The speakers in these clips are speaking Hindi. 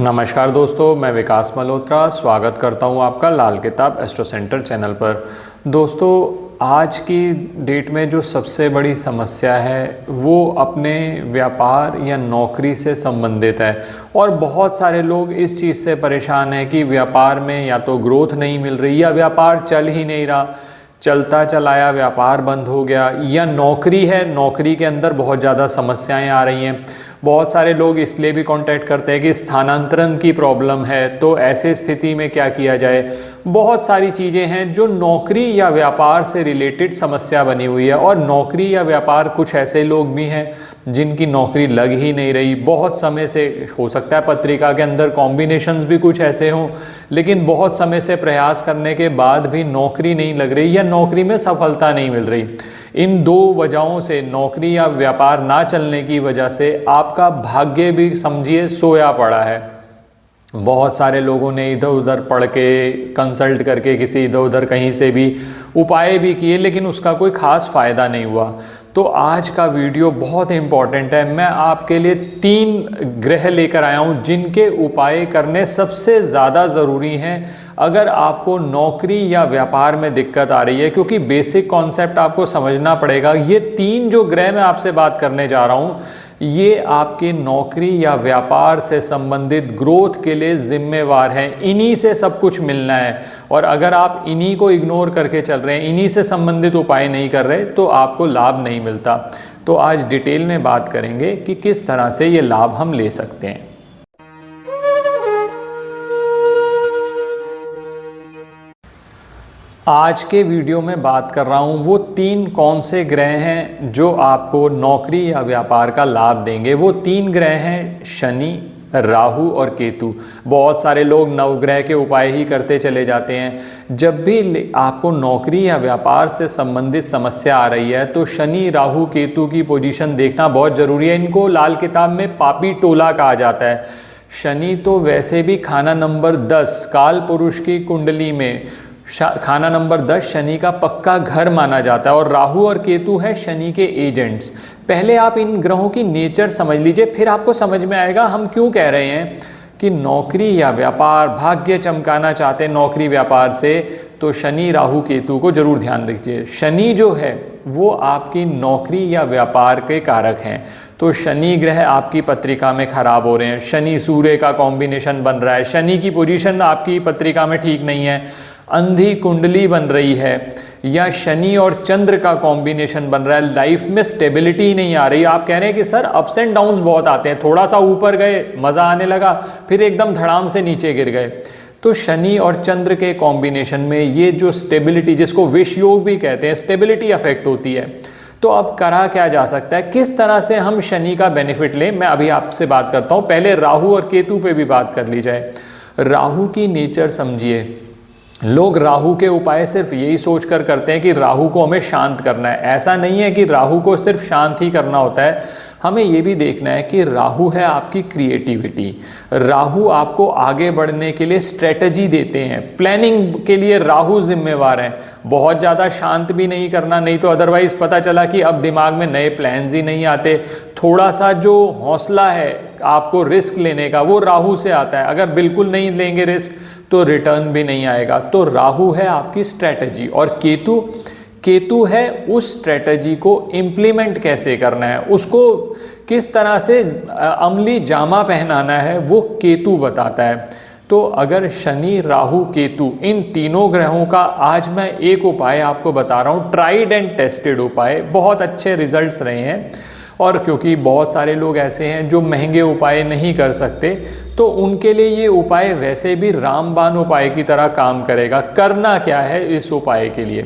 नमस्कार दोस्तों, मैं विकास मल्होत्रा स्वागत करता हूं आपका लाल किताब एस्ट्रो सेंटर चैनल पर। दोस्तों, आज की डेट में जो सबसे बड़ी समस्या है वो अपने व्यापार या नौकरी से संबंधित है और बहुत सारे लोग इस चीज़ से परेशान हैं कि व्यापार में या तो ग्रोथ नहीं मिल रही या व्यापार चल ही नहीं रहा, चलता चलाया व्यापार बंद हो गया, या नौकरी है, नौकरी के अंदर बहुत ज़्यादा समस्याएं आ रही हैं। बहुत सारे लोग इसलिए भी कांटेक्ट करते हैं कि स्थानांतरण की प्रॉब्लम है, तो ऐसे स्थिति में क्या किया जाए। बहुत सारी चीज़ें हैं जो नौकरी या व्यापार से रिलेटेड समस्या बनी हुई है। और नौकरी या व्यापार, कुछ ऐसे लोग भी हैं जिनकी नौकरी लग ही नहीं रही बहुत समय से। हो सकता है पत्रिका के अंदर कॉम्बिनेशंस भी कुछ ऐसे हों, लेकिन बहुत समय से प्रयास करने के बाद भी नौकरी नहीं लग रही या नौकरी में सफलता नहीं मिल रही। इन दो वजहों से, नौकरी या व्यापार ना चलने की वजह से, आपका भाग्य भी समझिए सोया पड़ा है। बहुत सारे लोगों ने इधर उधर पढ़ के, कंसल्ट करके, किसी इधर उधर कहीं से भी उपाय भी किए, लेकिन उसका कोई ख़ास फ़ायदा नहीं हुआ। तो आज का वीडियो बहुत इम्पॉर्टेंट है। मैं आपके लिए 3 ग्रह लेकर आया हूँ जिनके उपाय करने सबसे ज़्यादा ज़रूरी हैं अगर आपको नौकरी या व्यापार में दिक्कत आ रही है, क्योंकि बेसिक कॉन्सेप्ट आपको समझना पड़ेगा। ये 3 जो ग्रह मैं आपसे बात करने जा रहा हूँ, ये आपकी नौकरी या व्यापार से संबंधित ग्रोथ के लिए जिम्मेवार हैं। इन्हीं से सब कुछ मिलना है, और अगर आप इन्हीं को इग्नोर करके चल रहे हैं, इन्हीं से संबंधित उपाय नहीं कर रहे, तो आपको लाभ नहीं मिलता। तो आज डिटेल में बात करेंगे कि किस तरह से ये लाभ हम ले सकते हैं। आज के वीडियो में बात कर रहा हूँ वो 3 कौन से ग्रह हैं जो आपको नौकरी या व्यापार का लाभ देंगे। वो 3 ग्रह हैं शनि, राहु और केतु। बहुत सारे लोग नवग्रह के उपाय ही करते चले जाते हैं। जब भी आपको नौकरी या व्यापार से संबंधित समस्या आ रही है तो शनि, राहु, केतु की पोजीशन देखना बहुत ज़रूरी है। इनको लाल किताब में पापी टोला कहा जाता है। शनि तो वैसे भी खाना नंबर 10 काल पुरुष की कुंडली में खाना नंबर 10 शनि का पक्का घर माना जाता है, और राहु और केतु है शनि के एजेंट्स। पहले आप इन ग्रहों की नेचर समझ लीजिए, फिर आपको समझ में आएगा हम क्यों कह रहे हैं कि नौकरी या व्यापार, भाग्य चमकाना चाहते हैं नौकरी व्यापार से, तो शनि, राहु, केतु को जरूर ध्यान रखिए। शनि जो है वो आपकी नौकरी या व्यापार के कारक हैं। तो शनि ग्रह आपकी पत्रिका में खराब हो रहे हैं, शनि सूर्य का कॉम्बिनेशन बन रहा है, शनि की पोजीशन आपकी पत्रिका में ठीक नहीं है, अंधी कुंडली बन रही है, या शनि और चंद्र का कॉम्बिनेशन बन रहा है, लाइफ में स्टेबिलिटी नहीं आ रही। आप कह रहे हैं कि सर अप्स एंड डाउन्स बहुत आते हैं, थोड़ा सा ऊपर गए मज़ा आने लगा, फिर एकदम धड़ाम से नीचे गिर गए। तो शनि और चंद्र के कॉम्बिनेशन में ये जो स्टेबिलिटी, जिसको विष योग भी कहते हैं, स्टेबिलिटी अफेक्ट होती है। तो अब करा क्या जा सकता है, किस तरह से हम शनि का बेनिफिट लें, मैं अभी आपसे बात करता हूँ। पहले राहु और केतु पे भी बात कर ली जाए। राहु की नेचर समझिए। लोग राहु के उपाय सिर्फ यही सोचकर करते हैं कि राहु को हमें शांत करना है। ऐसा नहीं है कि राहु को सिर्फ शांत ही करना होता है, हमें ये भी देखना है कि राहु है आपकी क्रिएटिविटी। राहु आपको आगे बढ़ने के लिए स्ट्रेटजी देते हैं, प्लानिंग के लिए राहु जिम्मेवार हैं। बहुत ज़्यादा शांत भी नहीं करना, नहीं तो अदरवाइज़ पता चला कि अब दिमाग में नए प्लान्स ही नहीं आते। थोड़ा सा जो हौसला है आपको रिस्क लेने का, वो राहु से आता है। अगर बिल्कुल नहीं लेंगे रिस्क तो रिटर्न भी नहीं आएगा। तो राहु है आपकी स्ट्रेटजी, और केतु है उस स्ट्रेटजी को इम्प्लीमेंट कैसे करना है, उसको किस तरह से अमली जामा पहनाना है, वो केतु बताता है। तो अगर शनि, राहु, केतु, इन तीनों ग्रहों का आज मैं एक उपाय आपको बता रहा हूँ, ट्राइड एंड टेस्टेड उपाय, बहुत अच्छे रिजल्ट्स रहे हैं। और क्योंकि बहुत सारे लोग ऐसे हैं जो महंगे उपाय नहीं कर सकते, तो उनके लिए ये उपाय वैसे भी रामबाण उपाय की तरह काम करेगा। करना क्या है इस उपाय के लिए?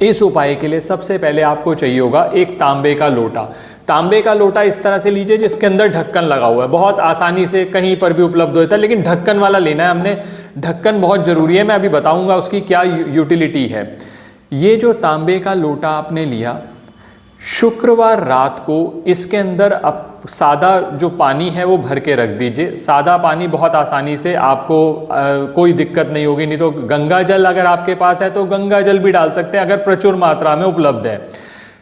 इस उपाय के लिए सबसे पहले आपको चाहिए होगा एक तांबे का लोटा। तांबे का लोटा इस तरह से लीजिए जिसके अंदर ढक्कन लगा हुआ है, बहुत आसानी से कहीं पर भी उपलब्ध होता है, लेकिन ढक्कन वाला लेना है हमने। ढक्कन बहुत ज़रूरी है, मैं अभी बताऊंगा उसकी क्या यूटिलिटी है। ये जो तांबे का लोटा आपने लिया, शुक्रवार रात को इसके अंदर सादा जो पानी है वो भर के रख दीजिए। सादा पानी बहुत आसानी से आपको कोई दिक्कत नहीं होगी। नहीं तो गंगा जल अगर आपके पास है तो गंगा जल भी डाल सकते हैं अगर प्रचुर मात्रा में उपलब्ध है।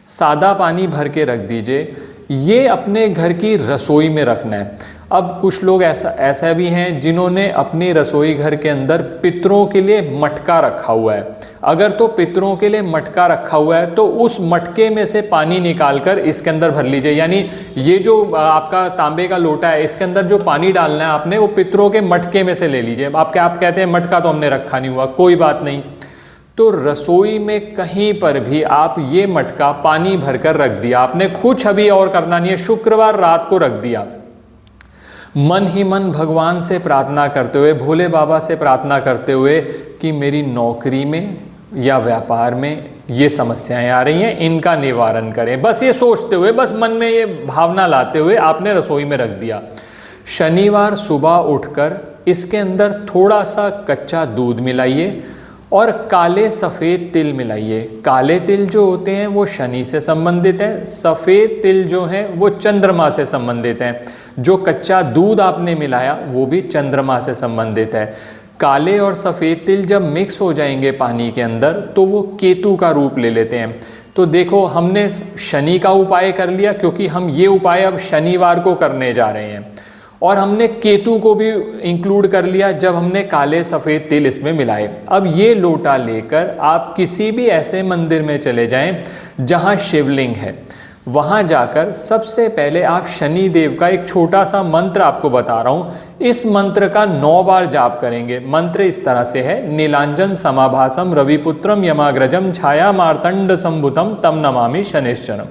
सादा पानी भर के रख दीजिए। ये अपने घर की रसोई में रखना है। अब कुछ लोग ऐसा भी हैं जिन्होंने अपनी रसोई घर के अंदर पितरों के लिए मटका रखा हुआ है। अगर तो पितरों के लिए मटका रखा हुआ है तो उस मटके में से पानी निकालकर इसके अंदर भर लीजिए। यानी ये जो आपका तांबे का लोटा है इसके अंदर जो पानी डालना है आपने वो पितरों के मटके में से ले लीजिए। आप कहते हैं मटका तो हमने रखा नहीं हुआ, कोई बात नहीं, तो रसोई में कहीं पर भी आप ये मटका पानी भरकर रख दिया आपने, कुछ अभी और करना नहीं है, शुक्रवार रात को रख दिया। मन ही मन भगवान से प्रार्थना करते हुए, भोले बाबा से प्रार्थना करते हुए कि मेरी नौकरी में या व्यापार में ये समस्याएं आ रही हैं, इनका निवारण करें। बस ये सोचते हुए, बस मन में ये भावना लाते हुए आपने रसोई में रख दिया। शनिवार सुबह उठकर इसके अंदर थोड़ा सा कच्चा दूध मिलाइए और काले सफ़ेद तिल मिलाइए। काले तिल जो होते हैं वो शनि से संबंधित हैं, सफ़ेद तिल जो हैं वो चंद्रमा से संबंधित हैं। जो कच्चा दूध आपने मिलाया वो भी चंद्रमा से संबंधित है। काले और सफ़ेद तिल जब मिक्स हो जाएंगे पानी के अंदर तो वो केतु का रूप ले लेते हैं। तो देखो, हमने शनि का उपाय कर लिया क्योंकि हम ये उपाय अब शनिवार को करने जा रहे हैं, और हमने केतु को भी इंक्लूड कर लिया जब हमने काले सफ़ेद तिल इसमें मिलाए। अब ये लोटा लेकर आप किसी भी ऐसे मंदिर में चले जाएं जहां शिवलिंग है, वहां जाकर सबसे पहले आप शनि देव का एक छोटा सा मंत्र आपको बता रहा हूं, इस मंत्र का 9 बार जाप करेंगे। मंत्र इस तरह से है, नीलांजन समाभासम रविपुत्रम यमाग्रजम छाया मार्तंड संभुतम तम नमामि शनिश्चरम।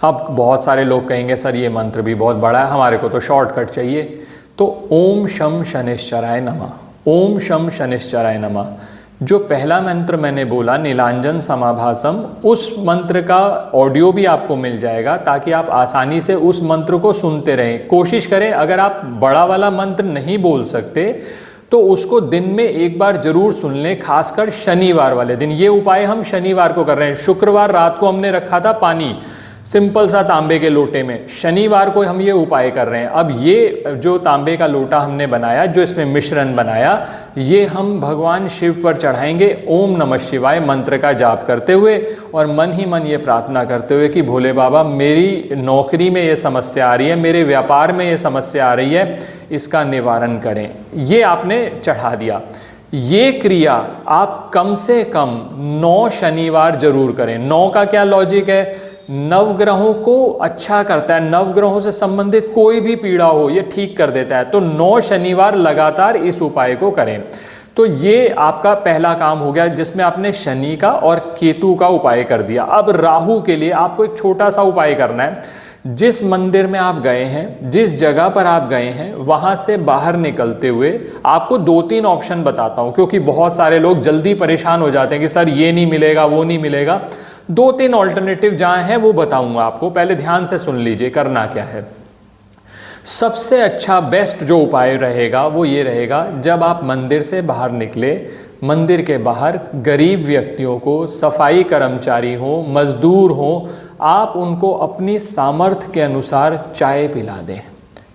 अब बहुत सारे लोग कहेंगे सर ये मंत्र भी बहुत बड़ा है, हमारे को तो शॉर्टकट चाहिए। तो ओम शम शनिश्चराय नमः, ओम शम शनिश्चराय नमः। जो पहला मंत्र मैंने बोला नीलांजन समाभासम, उस मंत्र का ऑडियो भी आपको मिल जाएगा ताकि आप आसानी से उस मंत्र को सुनते रहें। कोशिश करें, अगर आप बड़ा वाला मंत्र नहीं बोल सकते तो उसको दिन में एक बार जरूर सुन लें, खासकर शनिवार वाले दिन। ये उपाय हम शनिवार को कर रहे हैं। शुक्रवार रात को हमने रखा था पानी सिंपल सा तांबे के लोटे में, शनिवार को हम ये उपाय कर रहे हैं। अब ये जो तांबे का लोटा हमने बनाया, जो इसमें मिश्रण बनाया, ये हम भगवान शिव पर चढ़ाएंगे ओम नमः शिवाय मंत्र का जाप करते हुए, और मन ही मन ये प्रार्थना करते हुए कि भोले बाबा मेरी नौकरी में ये समस्या आ रही है, मेरे व्यापार में ये समस्या आ रही है, इसका निवारण करें। ये आपने चढ़ा दिया। ये क्रिया आप कम से कम 9 शनिवार जरूर करें। 9 का क्या लॉजिक है, नवग्रहों को अच्छा करता है, नवग्रहों से संबंधित कोई भी पीड़ा हो ये ठीक कर देता है। तो 9 शनिवार लगातार इस उपाय को करें। तो ये आपका पहला काम हो गया जिसमें आपने शनि का और केतु का उपाय कर दिया। अब राहु के लिए आपको एक छोटा सा उपाय करना है। जिस मंदिर में आप गए हैं, जिस जगह पर आप गए हैं, वहां से बाहर निकलते हुए आपको 2-3 ऑप्शन बताता हूं, क्योंकि बहुत सारे लोग जल्दी परेशान हो जाते हैं कि सर ये नहीं मिलेगा, वो नहीं मिलेगा। 2-3 ऑल्टरनेटिव जहां हैं वो बताऊंगा आपको, पहले ध्यान से सुन लीजिए करना क्या है। सबसे अच्छा बेस्ट जो उपाय रहेगा वो ये रहेगा, जब आप मंदिर से बाहर निकले, मंदिर के बाहर गरीब व्यक्तियों को, सफाई कर्मचारी हो, मजदूर हो, आप उनको अपनी सामर्थ्य के अनुसार चाय पिला दें।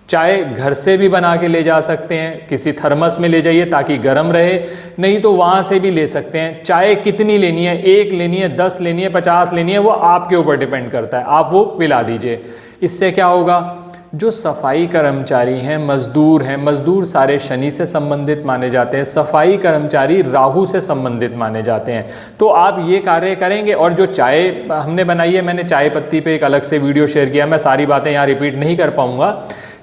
चाय घर से भी बना के ले जा सकते हैं, किसी थर्मस में ले जाइए ताकि गर्म रहे, नहीं तो वहाँ से भी ले सकते हैं। चाय कितनी लेनी है, 1 लेनी है, 10 लेनी है, 50 लेनी है, वो आपके ऊपर डिपेंड करता है, आप वो पिला दीजिए। इससे क्या होगा, जो सफाई कर्मचारी हैं, मजदूर सारे शनि से संबंधित माने जाते हैं, सफाई कर्मचारी राहु से संबंधित माने जाते हैं। तो आप ये कार्य करेंगे। और जो चाय हमने बनाई है, मैंने चाय पत्ती पे एक अलग से वीडियो शेयर किया, मैं सारी बातें यहाँ रिपीट नहीं कर पाऊँगा।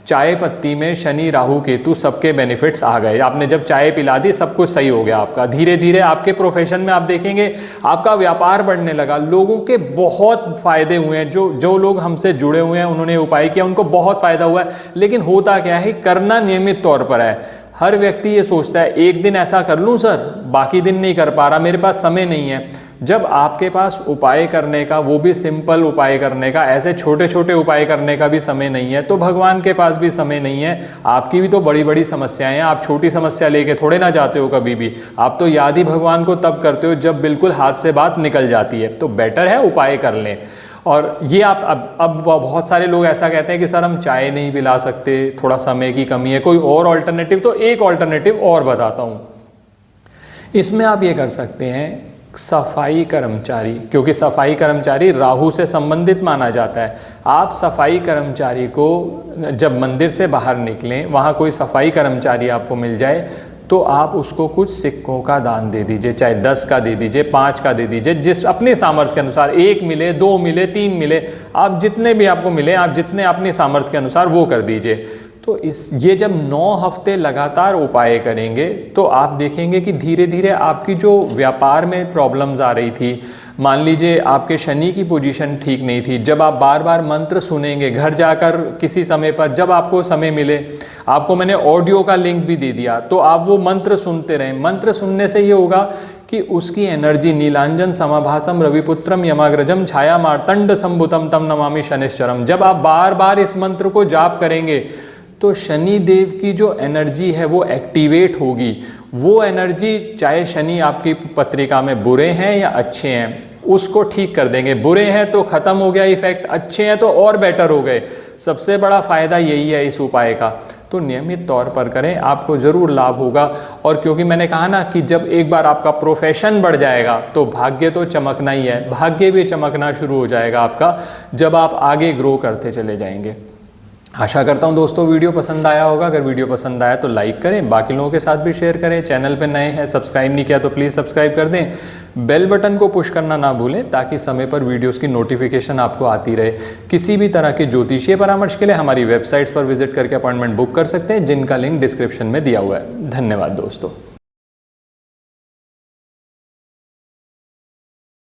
चाय पत्ती में शनि राहु केतु सबके बेनिफिट्स आ गए। आपने जब चाय पिला दी सब कुछ सही हो गया आपका। धीरे धीरे आपके प्रोफेशन में आप देखेंगे आपका व्यापार बढ़ने लगा, लोगों के बहुत फ़ायदे हुए हैं। जो लोग हमसे जुड़े हुए हैं उन्होंने उपाय किया, उनको बहुत फ़ायदा हुआ है। लेकिन होता क्या है, करना नियमित तौर पर है। हर व्यक्ति ये सोचता है एक दिन ऐसा कर लूँ सर, बाकी दिन नहीं कर पा रहा, मेरे पास समय नहीं है। जब आपके पास उपाय करने का, वो भी सिंपल उपाय करने का, ऐसे छोटे छोटे उपाय करने का भी समय नहीं है, तो भगवान के पास भी समय नहीं है। आपकी भी तो बड़ी बड़ी समस्याएं हैं, आप छोटी समस्या लेके थोड़े ना जाते हो कभी भी। आप तो याद ही भगवान को तब करते हो जब बिल्कुल हाथ से बात निकल जाती है। तो बेटर है उपाय कर लें। और ये आप अब बहुत सारे लोग ऐसा कहते हैं कि सर हम चाय नहीं पिला सकते, थोड़ा समय की कमी है, कोई और ऑल्टरनेटिव। तो एक ऑल्टरनेटिव और बताता हूँ। इसमें आप ये कर सकते हैं, सफाई कर्मचारी, क्योंकि सफाई कर्मचारी राहु से संबंधित माना जाता है। आप सफाई कर्मचारी को जब मंदिर से बाहर निकलें, वहाँ कोई सफाई कर्मचारी आपको मिल जाए तो आप उसको कुछ सिक्कों का दान दे दीजिए, चाहे 10 का दे दीजिए, 5 का दे दीजिए, जिस अपने सामर्थ्य के अनुसार, 1 मिले, 2 मिले, 3 मिले, आप जितने भी आपको मिले, आप जितने अपने सामर्थ्य के अनुसार वो कर दीजिए। तो ये जब 9 हफ्ते लगातार उपाय करेंगे तो आप देखेंगे कि धीरे धीरे आपकी जो व्यापार में प्रॉब्लम्स आ रही थी, मान लीजिए आपके शनि की पोजीशन ठीक नहीं थी, जब आप बार बार मंत्र सुनेंगे घर जाकर किसी समय पर, जब आपको समय मिले, आपको मैंने ऑडियो का लिंक भी दे दिया, तो आप वो मंत्र सुनते रहें। मंत्र सुनने से ये होगा कि उसकी एनर्जी, नीलांजन समाभासम रविपुत्रम यमाग्रजम छाया मार्तंड संभुतम तम नमामि शनिश्चरम, जब आप बार बार इस मंत्र को जाप करेंगे तो शनि देव की जो एनर्जी है वो एक्टिवेट होगी। वो एनर्जी, चाहे शनि आपकी पत्रिका में बुरे हैं या अच्छे हैं, उसको ठीक कर देंगे। बुरे हैं तो ख़त्म हो गया इफेक्ट, अच्छे हैं तो और बेटर हो गए। सबसे बड़ा फ़ायदा यही है इस उपाय का। तो नियमित तौर पर करें, आपको ज़रूर लाभ होगा। और क्योंकि मैंने कहा ना कि जब एक बार आपका प्रोफेशन बढ़ जाएगा तो भाग्य तो चमकना ही है, भाग्य भी चमकना शुरू हो जाएगा आपका, जब आप आगे ग्रो करते चले जाएंगे। आशा करता हूं दोस्तों वीडियो पसंद आया होगा। अगर वीडियो पसंद आया तो लाइक करें, बाकी लोगों के साथ भी शेयर करें। चैनल पे नए हैं, सब्सक्राइब नहीं किया तो प्लीज़ सब्सक्राइब कर दें। बेल बटन को पुश करना ना भूलें ताकि समय पर वीडियोस की नोटिफिकेशन आपको आती रहे। किसी भी तरह के ज्योतिषीय परामर्श के लिए हमारी वेबसाइट्स पर विजिट करके अपॉइंटमेंट बुक कर सकते हैं, जिनका लिंक डिस्क्रिप्शन में दिया हुआ है। धन्यवाद दोस्तों।